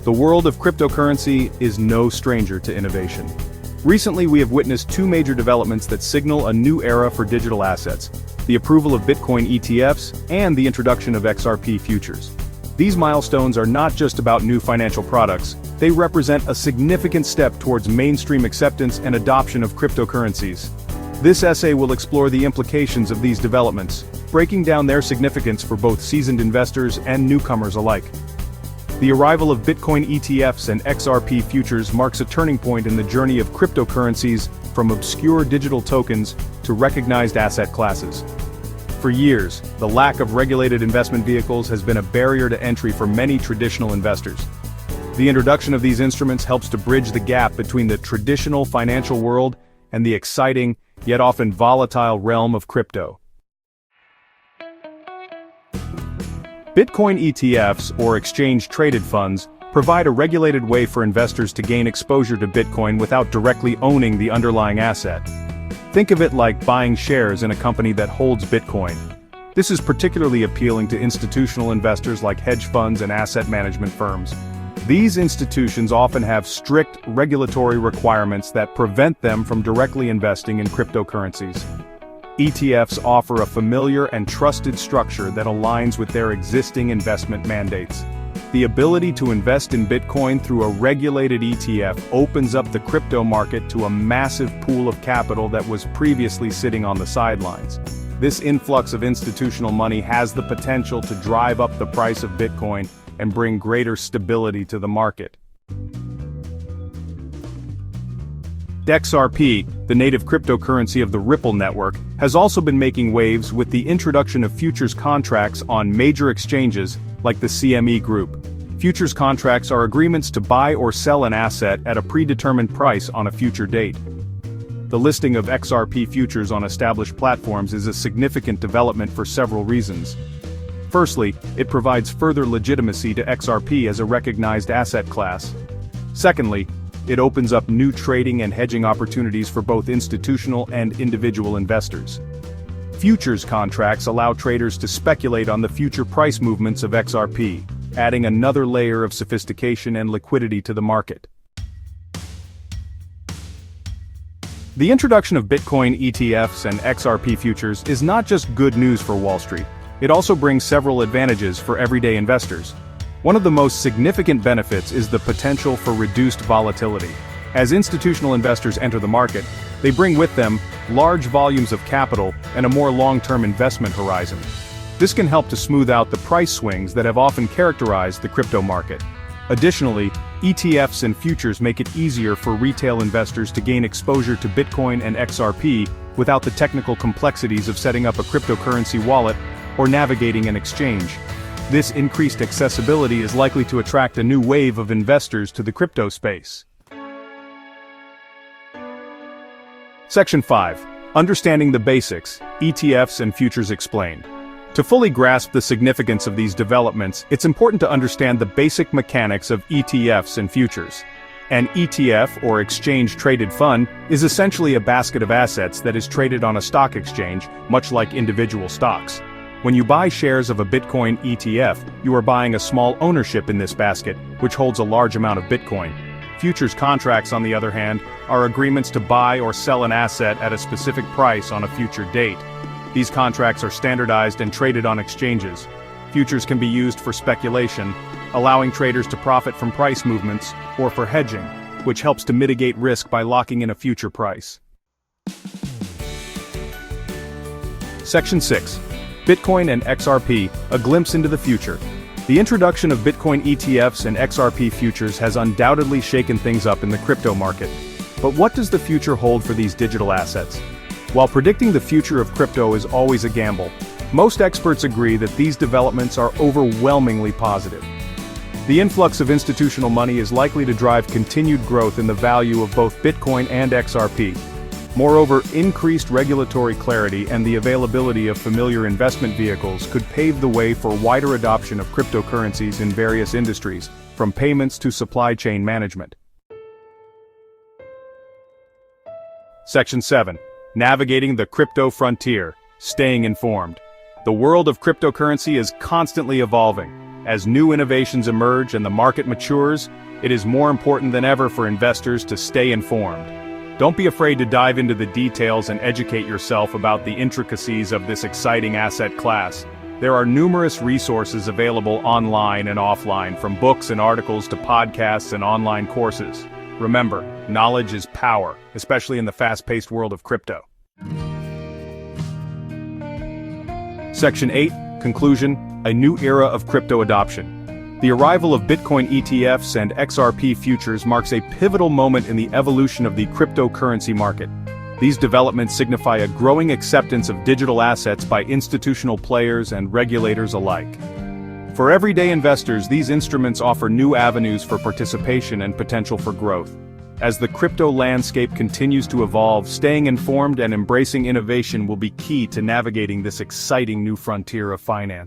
The world of cryptocurrency is no stranger to innovation. Recently, we have witnessed two major developments that signal a new era for digital assets: the approval of Bitcoin ETFs and the introduction of XRP futures. These milestones are not just about new financial products, they represent a significant step towards mainstream acceptance and adoption of cryptocurrencies. This essay will explore the implications of these developments, breaking down their significance for both seasoned investors and newcomers alike. The arrival of Bitcoin ETFs and XRP futures marks a turning point in the journey of cryptocurrencies, from obscure digital tokens to recognized asset classes. For years, the lack of regulated investment vehicles has been a barrier to entry for many traditional investors. The introduction of these instruments helps to bridge the gap between the traditional financial world and the exciting, yet often volatile realm of crypto. Bitcoin ETFs, or exchange-traded funds, provide a regulated way for investors to gain exposure to Bitcoin without directly owning the underlying asset. Think of it like buying shares in a company that holds Bitcoin. This is particularly appealing to institutional investors like hedge funds and asset management firms. These institutions often have strict regulatory requirements that prevent them from directly investing in cryptocurrencies. ETFs offer a familiar and trusted structure that aligns with their existing investment mandates. The ability to invest in Bitcoin through a regulated ETF opens up the crypto market to a massive pool of capital that was previously sitting on the sidelines. This influx of institutional money has the potential to drive up the price of Bitcoin and bring greater stability to the market. XRP, the native cryptocurrency of the Ripple network, has also been making waves with the introduction of futures contracts on major exchanges like the CME Group. Futures contracts are agreements to buy or sell an asset at a predetermined price on a future date. The listing of XRP futures on established platforms is a significant development for several reasons. Firstly, it provides further legitimacy to XRP as a recognized asset class. Secondly, it opens up new trading and hedging opportunities for both institutional and individual investors. Futures contracts allow traders to speculate on the future price movements of XRP, adding another layer of sophistication and liquidity to the market. The introduction of Bitcoin ETFs and XRP futures is not just good news for Wall Street, it also brings several advantages for everyday investors. One of the most significant benefits is the potential for reduced volatility. As institutional investors enter the market, they bring with them large volumes of capital and a more long-term investment horizon. This can help to smooth out the price swings that have often characterized the crypto market. Additionally, ETFs and futures make it easier for retail investors to gain exposure to Bitcoin and XRP without the technical complexities of setting up a cryptocurrency wallet or navigating an exchange. This increased accessibility is likely to attract a new wave of investors to the crypto space. Section 5. Understanding the basics, ETFs and futures explained. To fully grasp the significance of these developments, it's important to understand the basic mechanics of ETFs and futures. An ETF, or exchange-traded fund, is essentially a basket of assets that is traded on a stock exchange, much like individual stocks. When you buy shares of a Bitcoin ETF, you are buying a small ownership in this basket, which holds a large amount of Bitcoin. Futures contracts, on the other hand, are agreements to buy or sell an asset at a specific price on a future date. These contracts are standardized and traded on exchanges. Futures can be used for speculation, allowing traders to profit from price movements, or for hedging, which helps to mitigate risk by locking in a future price. Section 6. Bitcoin and XRP, a glimpse into the future. The introduction of Bitcoin ETFs and XRP futures has undoubtedly shaken things up in the crypto market. But what does the future hold for these digital assets? While predicting the future of crypto is always a gamble, most experts agree that these developments are overwhelmingly positive. The influx of institutional money is likely to drive continued growth in the value of both Bitcoin and XRP. Moreover, increased regulatory clarity and the availability of familiar investment vehicles could pave the way for wider adoption of cryptocurrencies in various industries, from payments to supply chain management. Section 7. Navigating the crypto frontier, staying informed. The world of cryptocurrency is constantly evolving. As new innovations emerge and the market matures, it is more important than ever for investors to stay informed. Don't be afraid to dive into the details and educate yourself about the intricacies of this exciting asset class. There are numerous resources available online and offline, from books and articles to podcasts and online courses. Remember, knowledge is power, especially in the fast-paced world of crypto. Section 8, Conclusion, a new era of crypto adoption. The arrival of Bitcoin ETFs and XRP futures marks a pivotal moment in the evolution of the cryptocurrency market. These developments signify a growing acceptance of digital assets by institutional players and regulators alike. For everyday investors, these instruments offer new avenues for participation and potential for growth. As the crypto landscape continues to evolve, staying informed and embracing innovation will be key to navigating this exciting new frontier of finance.